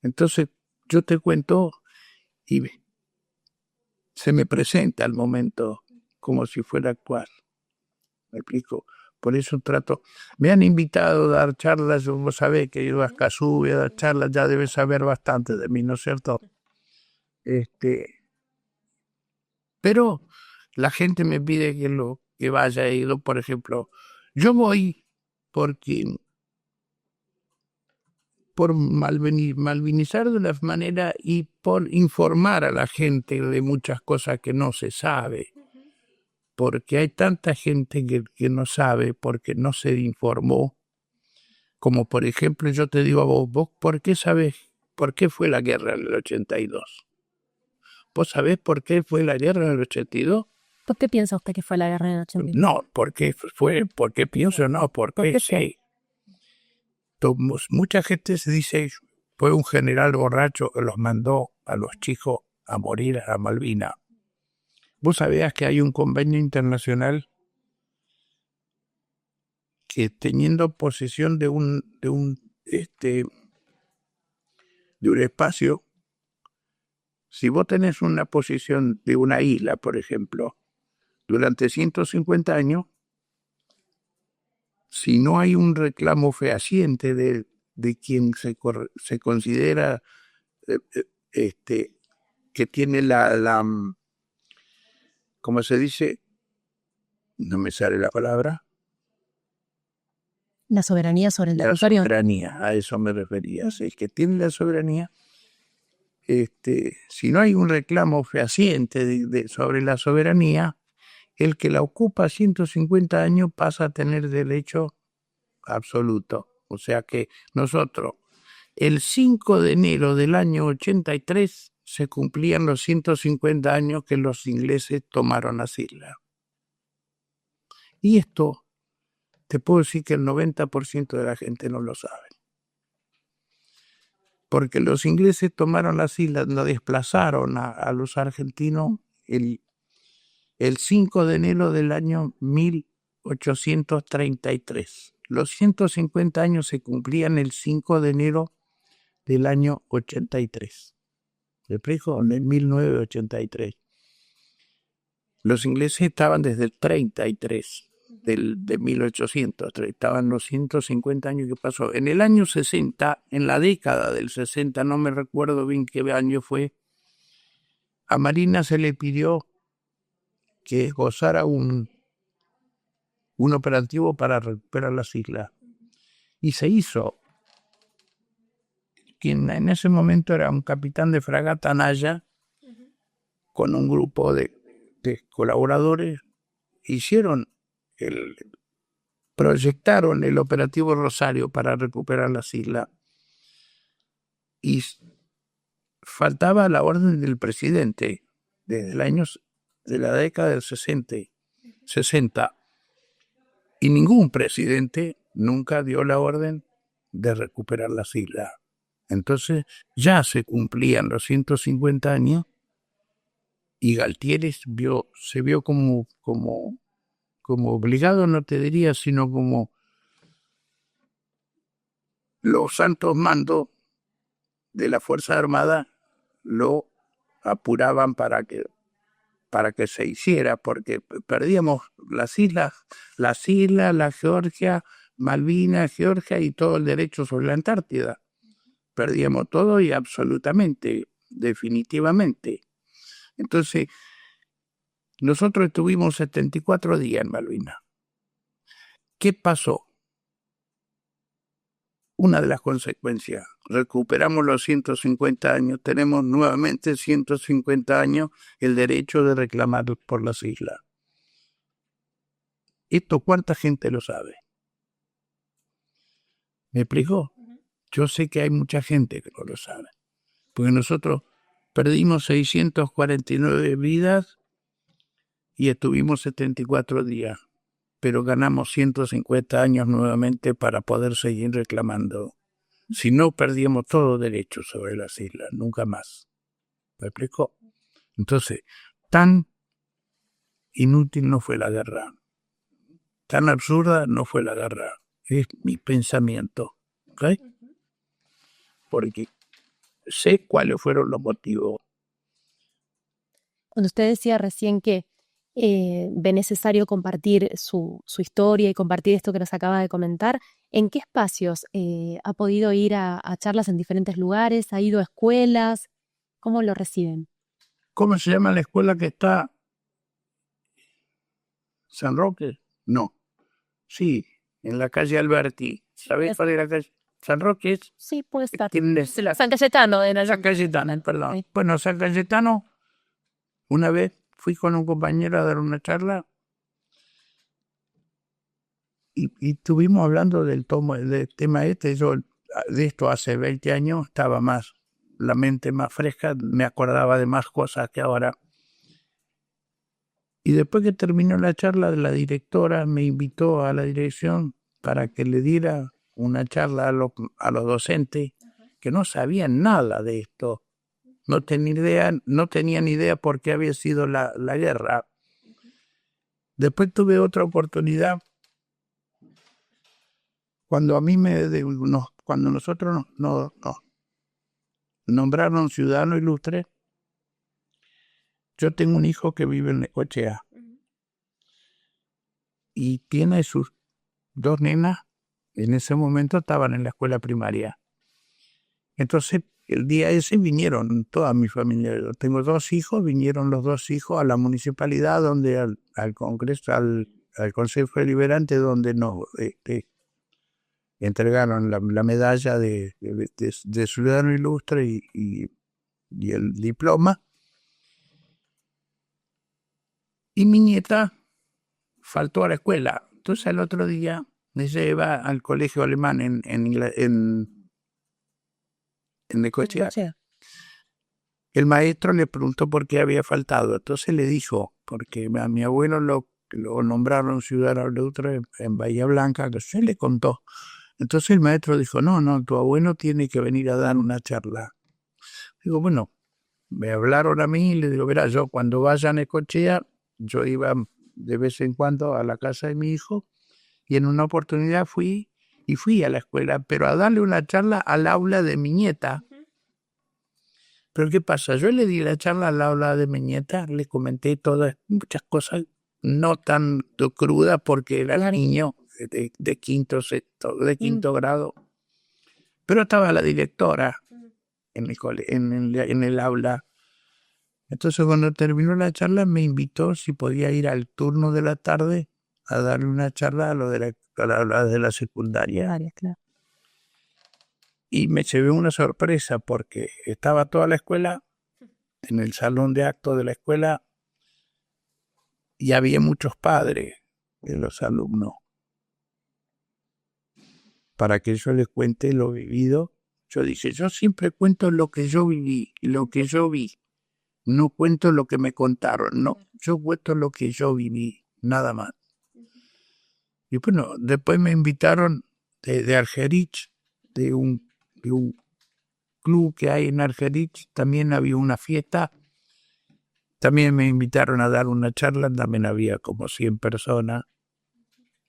Entonces yo te cuento y se me presenta el momento como si fuera actual. ¿Me explico? Por eso trato. Me han invitado a dar charlas, vos sabés que yo a Escazú voy a dar charlas, ya debes saber bastante de mí, ¿no es cierto? Pero la gente me pide que vaya ido, por ejemplo. Yo voy porque por malvinizar de una manera y por informar a la gente de muchas cosas que no se sabe. Porque hay tanta gente que no sabe porque no se informó. Como por ejemplo, yo te digo a vos ¿por qué sabés por qué fue la guerra en el 82? ¿Vos sabés por qué fue la guerra en el 82? ¿Por qué piensa usted que fue la guerra en el 82? No, ¿por qué pienso? No, porque sí. Mucha gente se dice, fue un general borracho que los mandó a los chicos a morir a Malvinas. ¿Vos sabías que hay un convenio internacional que teniendo posesión de un espacio, si vos tenés una posición de una isla, por ejemplo, durante 150 años, si no hay un reclamo fehaciente de quien se considera que tiene ¿cómo se dice? No me sale la palabra. La soberanía sobre el territorio. La soberanía, a eso me refería. Es que tiene la soberanía. Si no hay un reclamo fehaciente sobre la soberanía, el que la ocupa 150 años pasa a tener derecho absoluto. O sea que nosotros, el 5 de enero del año 83, se cumplían los 150 años que los ingleses tomaron las islas. Y esto, te puedo decir que el 90% de la gente no lo sabe. Porque los ingleses tomaron las islas, lo desplazaron a los argentinos el 5 de enero del año 1833. Los 150 años se cumplían el 5 de enero del año 83. ¿Me explico? En el 1983. Los ingleses estaban desde el 33 de 1800, estaban los 150 años que pasó. En el año 60, en la década del 60, no me recuerdo bien qué año fue, a Marina se le pidió que gozara un operativo para recuperar las islas. Y se hizo. Quien en ese momento era un capitán de fragata Naya, con un grupo de colaboradores, proyectaron el operativo Rosario para recuperar las islas. Y faltaba la orden del presidente desde la década del 60. Y ningún presidente nunca dio la orden de recuperar las islas. Entonces ya se cumplían los 150 años y Galtieri se vio como obligado, no te diría, sino como los altos mandos de la Fuerza Armada lo apuraban para que se hiciera, porque perdíamos las islas, la Georgia, Malvinas, Georgia y todo el derecho sobre la Antártida. Perdíamos todo y absolutamente, definitivamente. Entonces, nosotros estuvimos 74 días en Malvinas. ¿Qué pasó? Una de las consecuencias, recuperamos los 150 años, tenemos nuevamente 150 años el derecho de reclamar por las islas. ¿Esto cuánta gente lo sabe? ¿Me explico? Yo sé que hay mucha gente que no lo sabe, porque nosotros perdimos 649 vidas y estuvimos 74 días, pero ganamos 150 años nuevamente para poder seguir reclamando. Si no, perdíamos todo derecho sobre las islas, nunca más. ¿Me explico? Entonces, tan inútil no fue la guerra, tan absurda no fue la guerra. Es mi pensamiento, ¿ok? Porque sé cuáles fueron los motivos. Cuando usted decía recién que ve necesario compartir su historia y compartir esto que nos acaba de comentar, ¿en qué espacios ha podido ir a charlas en diferentes lugares? ¿Ha ido a escuelas? ¿Cómo lo reciben? ¿Cómo se llama la escuela que está? ¿San Roque? No. Sí, en la calle Alberti. ¿Sabés cuál es la calle? San Roque es... Sí, puede estar. tiene- San Cayetano era San Cayetano, perdón. Sí. Bueno, San Cayetano, una vez fui con un compañero a dar una charla y estuvimos hablando del tema este. Yo de esto hace 20 años estaba más, la mente más fresca, me acordaba de más cosas que ahora. Y después que terminó la charla, la directora me invitó a la dirección para que le diera una charla a los docentes que no sabían nada de esto. No tenían idea por qué había sido la guerra. Después tuve otra oportunidad cuando cuando nosotros nos nombraron ciudadano ilustre. Yo tengo un hijo que vive en Necochea y tiene sus dos nenas. En ese momento estaban en la escuela primaria. Entonces, el día ese vinieron toda mi familia. Yo tengo dos hijos, vinieron los dos hijos a la municipalidad, donde al Congreso, al Consejo Deliberante, donde nos entregaron la medalla de ciudadano ilustre y el diploma. Y mi nieta faltó a la escuela. Entonces, el otro día me lleva al colegio alemán en Necochea. El maestro le preguntó por qué había faltado. Entonces le dijo, porque a mi abuelo lo nombraron ciudadano ilustre en Bahía Blanca, que se le contó. Entonces el maestro dijo, no, tu abuelo tiene que venir a dar una charla. Digo, bueno, me hablaron a mí y le digo, verá, yo cuando vaya a Necochea, yo iba de vez en cuando a la casa de mi hijo y en una oportunidad fui a la escuela, pero a darle una charla al aula de mi nieta. Pero ¿qué pasa? Yo le di la charla al aula de mi nieta, le comenté muchas cosas no tan crudas porque era niño de quinto grado. Pero estaba la directora en el aula. Entonces cuando terminó la charla me invitó si podía ir al turno de la tarde a darle una charla a la secundaria. Claro. Y me llevé una sorpresa porque estaba toda la escuela en el salón de actos de la escuela y había muchos padres de los alumnos. Para que yo les cuente lo vivido, yo dije, yo siempre cuento lo que yo viví, lo que yo vi. No cuento lo que me contaron, no. Yo cuento lo que yo viví, nada más. Y bueno, después me invitaron de Argerich, de un club que hay en Argerich, también había una fiesta. También me invitaron a dar una charla, también había como 100 personas.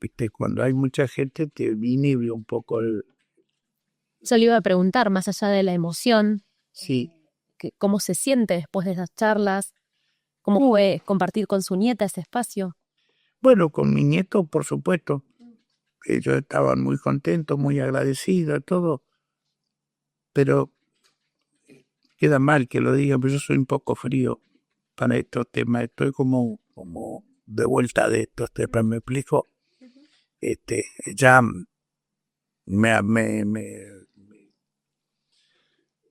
Viste, cuando hay mucha gente te inhibe un poco el... Yo le iba a preguntar, más allá de la emoción, Sí. ¿cómo se siente después de esas charlas? ¿Cómo fue compartir con su nieta ese espacio? Bueno, con mi nieto, por supuesto. Ellos estaban muy contentos, muy agradecidos, todo. Pero queda mal que lo diga, pero yo soy un poco frío para estos temas. Estoy como de vuelta de estos temas, ¿me explico? Ya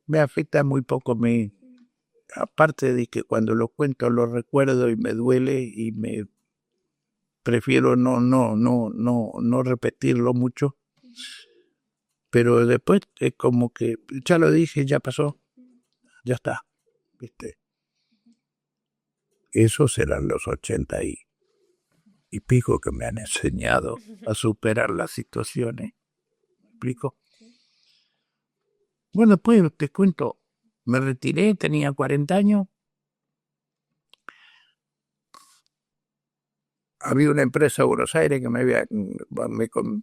me afecta muy poco. Aparte de que cuando lo cuento lo recuerdo y me duele y me prefiero no repetirlo mucho. Pero después es como que ya lo dije, ya pasó, ya está, ¿viste? Esos serán los 80 y pico que me han enseñado a superar las situaciones. ¿Me explico? Bueno, después te cuento, me retiré, tenía 40 años. Había una empresa de Buenos Aires que me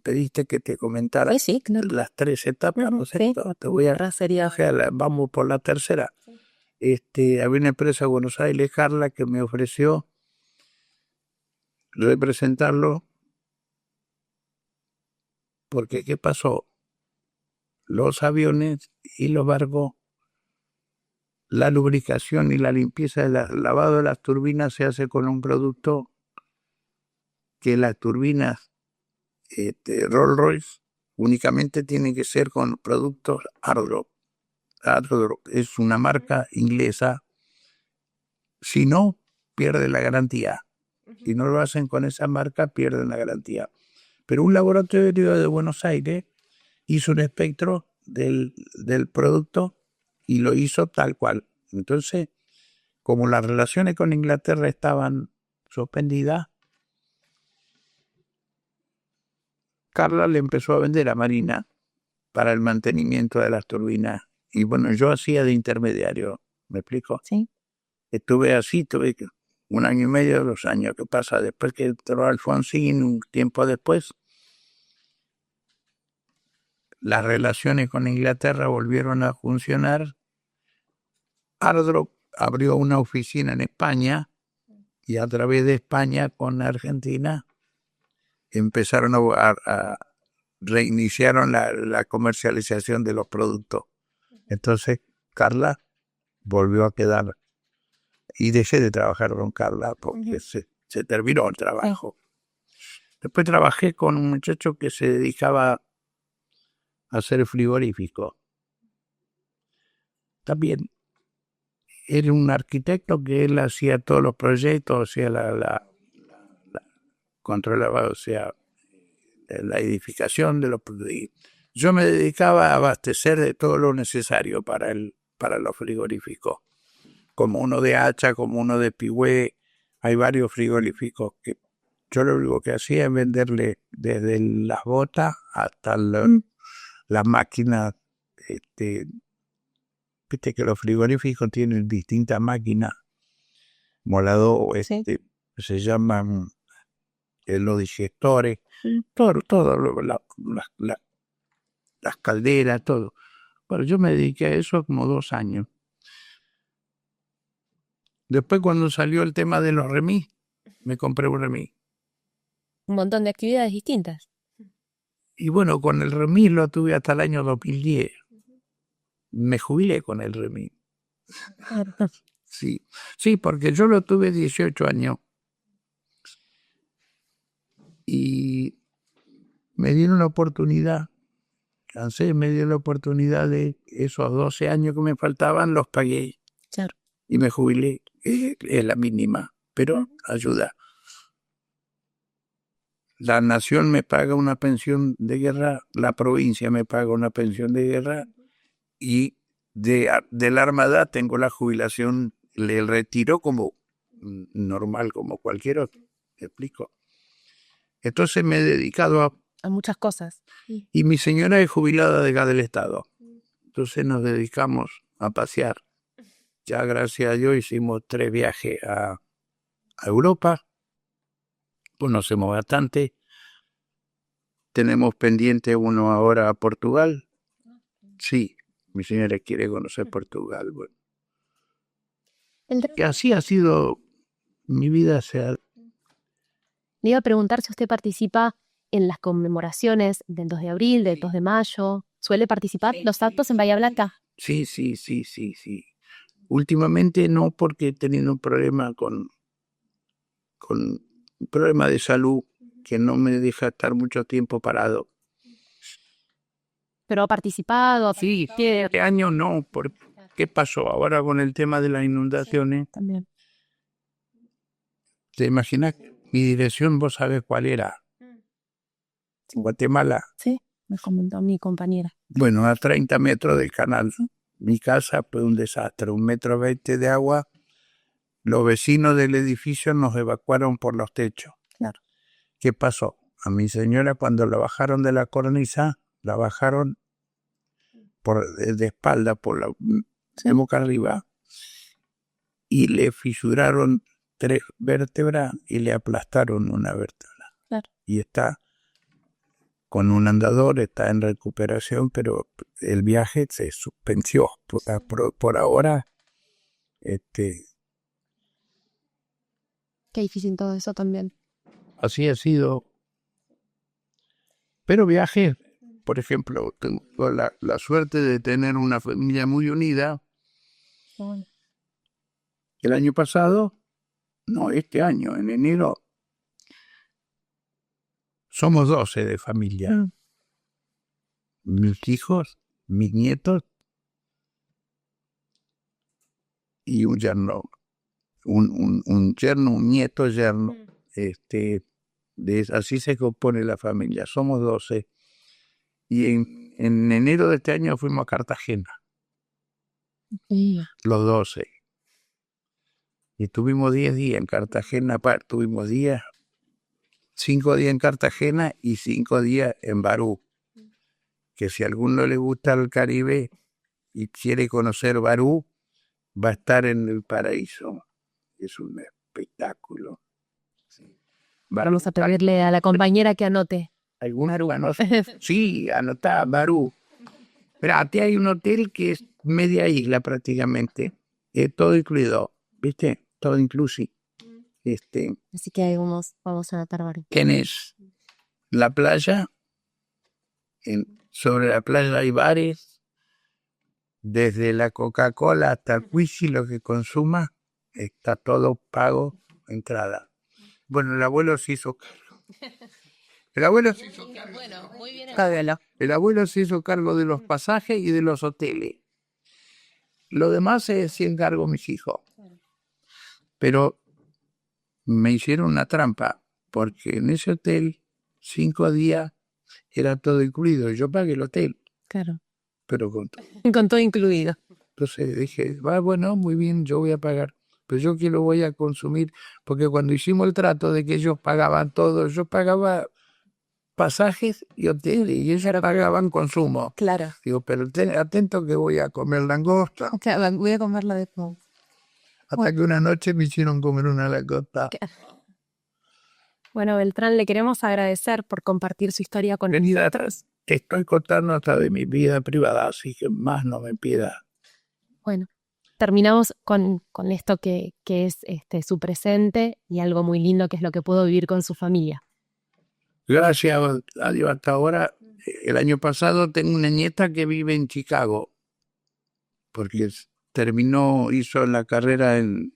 pediste que te comentara Sí, claro. las 3 etapas, ¿no es Sí. cierto? Te voy a... Vamos por la tercera. Había una empresa de Buenos Aires, Carla, que me ofreció representarlo, porque ¿qué pasó? Los aviones y los barcos, la lubricación y la limpieza del lavado de las turbinas se hace con un producto que las turbinas Rolls-Royce únicamente tiene que ser con productos Ardrop. Ardrop es una marca inglesa. Si no, pierde la garantía. Si no lo hacen con esa marca, pierden la garantía. Pero un laboratorio de Buenos Aires hizo un espectro del producto y lo hizo tal cual. Entonces, como las relaciones con Inglaterra estaban suspendidas, Carla le empezó a vender a Marina para el mantenimiento de las turbinas. Y bueno, yo hacía de intermediario, ¿me explico? Sí. Estuve así, tuve 1 año y medio, 2 años. ¿Qué pasa? Después que entró Alfonsín, un tiempo después, las relaciones con Inglaterra volvieron a funcionar. Ardrop abrió una oficina en España y a través de España con Argentina empezaron a reiniciaron la comercialización de los productos. Entonces Carla volvió a quedar y dejé de trabajar con Carla porque se terminó el trabajo. Después trabajé con un muchacho que se dedicaba a hacer frigorífico. También era un arquitecto que él hacía todos los proyectos, hacía controlaba, o sea, la edificación de los. Yo me dedicaba a abastecer de todo lo necesario para los frigoríficos, como uno de Hacha, como uno de Pigüé. Hay varios frigoríficos que yo lo único que hacía es venderle desde las botas hasta las máquinas. Viste que los frigoríficos tienen distintas máquinas, molador, se llaman los digestores, todo las calderas, todo. Bueno, yo me dediqué a eso como 2 años. Después, cuando salió el tema de los remis, me compré un remis. Un montón de actividades distintas. Y bueno, con el remis lo tuve hasta el año 2010. Me jubilé con el remis. Sí, porque yo lo tuve 18 años. Y me dieron la oportunidad, me dio la oportunidad de esos 12 años que me faltaban, los pagué. Claro. Y me jubilé. Es la mínima, pero ayuda. La nación me paga una pensión de guerra, la provincia me paga una pensión de guerra y de la Armada tengo la jubilación, el retiro como normal, como cualquier otro. ¿Me explico? Entonces me he dedicado a muchas cosas. Y mi señora es jubilada de acá del Estado. Entonces nos dedicamos a pasear. Ya gracias a Dios hicimos 3 viajes a Europa. Conocemos bastante. Tenemos pendiente uno ahora a Portugal. Sí, mi señora quiere conocer Portugal. Bueno. Y así ha sido mi vida. Le iba a preguntar si usted participa en las conmemoraciones del 2 de abril, del 2 de mayo. ¿Suele participar en los actos en Bahía Blanca? Sí. Últimamente no, porque he tenido un problema con un problema de salud que no me deja estar mucho tiempo parado. ¿Pero ha participado? Sí, este año no. ¿Qué pasó ahora con el tema de las inundaciones? También. ¿Te imaginas? Mi dirección, vos sabés cuál era. Guatemala. Sí, me comentó mi compañera. Bueno, a 30 metros del canal. Mi casa fue un desastre, 1,20 m de agua. Los vecinos del edificio nos evacuaron por los techos. Claro. ¿Qué pasó? A mi señora, cuando la bajaron de la cornisa, la bajaron de espalda, de boca arriba, y le fisuraron 3 vértebras y le aplastaron una vértebra. Claro. Y está con un andador, está en recuperación, pero el viaje se suspendió por ahora. Qué difícil todo eso también. Así ha sido. Pero viaje, por ejemplo, tengo la suerte de tener una familia muy unida. Bueno. El año pasado, no, este año, en enero, somos 12 de familia. mis hijos, mis nietos y un yerno, un yerno, un nieto yerno. Así se compone la familia, somos 12. Y en enero de este año fuimos a Cartagena, los 12. Y tuvimos 10 días en Cartagena, tuvimos 5 días en Cartagena y 5 días en Barú. Que si a alguno le gusta el Caribe y quiere conocer Barú, va a estar en el paraíso. Es un espectáculo. Sí. Vamos a pedirle a la compañera que anote. Barú. Sí, anotá Barú. Espérate, hay un hotel que es media isla prácticamente. Todo incluido, ¿viste? Todo inclusive. Así que vamos a anotar Barú. Tienes la playa. Sobre la playa hay bares. Desde la Coca-Cola hasta el whisky, lo que consuma, está todo pago, entrada. Bueno, el abuelo se hizo cargo. El abuelo se hizo cargo. Bueno, muy bien. El abuelo se hizo cargo de los pasajes y de los hoteles. Lo demás se encargó mis hijos. Pero me hicieron una trampa, porque en ese hotel, 5 días, era todo incluido. Yo pagué el hotel. Claro. Pero con todo incluido. Entonces dije, bueno, muy bien, yo voy a pagar. Pero yo que lo voy a consumir, porque cuando hicimos el trato de que ellos pagaban todo, yo pagaba pasajes y hoteles y ellos pagaban consumo. Claro. Digo, pero atento que voy a comer langosta. Claro, voy a comerla después. Hasta que una noche me hicieron comer una langosta. Bueno, Beltrán, le queremos agradecer por compartir su historia con nosotros. Te estoy contando hasta de mi vida privada, así que más no me pida. Bueno, terminamos con esto que es su presente y algo muy lindo que es lo que pudo vivir con su familia. Gracias a Dios hasta ahora. El año pasado tengo una nieta que vive en Chicago, porque hizo la carrera en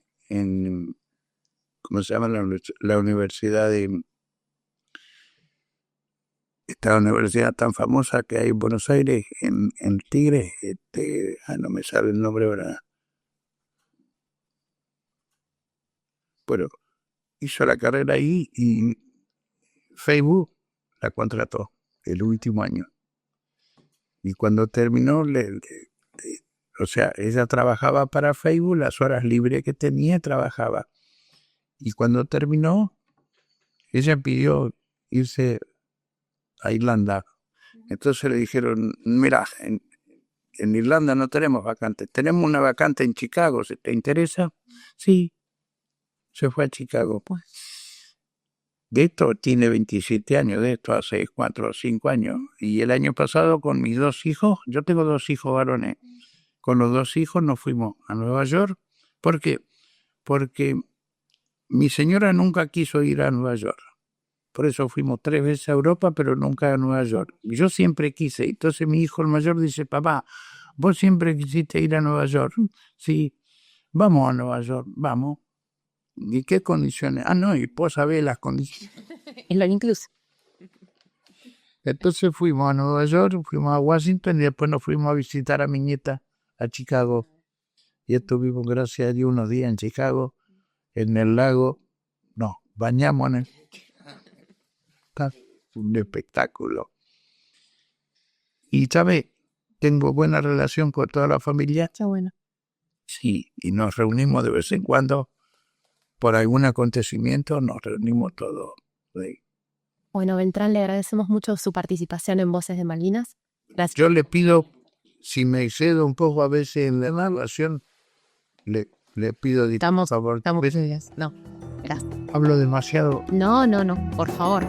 ¿cómo se llama? La universidad de... Esta universidad tan famosa que hay en Buenos Aires, en Tigre, no me sale el nombre ahora. Bueno, hizo la carrera ahí y Facebook la contrató el último año. Y cuando terminó, o sea, ella trabajaba para Facebook, las horas libres que tenía trabajaba. Y cuando terminó, ella pidió irse a Irlanda. Entonces le dijeron, mira, en Irlanda no tenemos vacantes, tenemos una vacante en Chicago, ¿se te interesa? Sí, se fue a Chicago. De esto tiene 27 años, de esto hace 4 o 5 años. Y el año pasado con mis 2 hijos, yo tengo 2 hijos varones, con los 2 hijos nos fuimos a Nueva York. ¿Por qué? Porque mi señora nunca quiso ir a Nueva York. Por eso fuimos 3 veces a Europa, pero nunca a Nueva York. Yo siempre quise. Entonces mi hijo el mayor dice, papá, ¿vos siempre quisiste ir a Nueva York? Sí, vamos a Nueva York, vamos. ¿Y qué condiciones? No, y vos sabés las condiciones. Es lo incluso. Entonces fuimos a Nueva York, fuimos a Washington y después nos fuimos a visitar a mi nieta a Chicago. Y estuvimos, gracias a Dios, unos días en Chicago, en el lago. Nos bañamos en el... Un espectáculo. Y, ¿sabes? Tengo buena relación con toda la familia. Está bueno. Sí, y nos reunimos de vez en cuando. Por algún acontecimiento nos reunimos todos. Sí. Bueno, Beltrán, le agradecemos mucho su participación en Voces de Malvinas. Gracias. Yo le pido, si me excedo un poco a veces en la narración, le pido Estamos por favor. No, gracias. Hablo demasiado. No, por favor.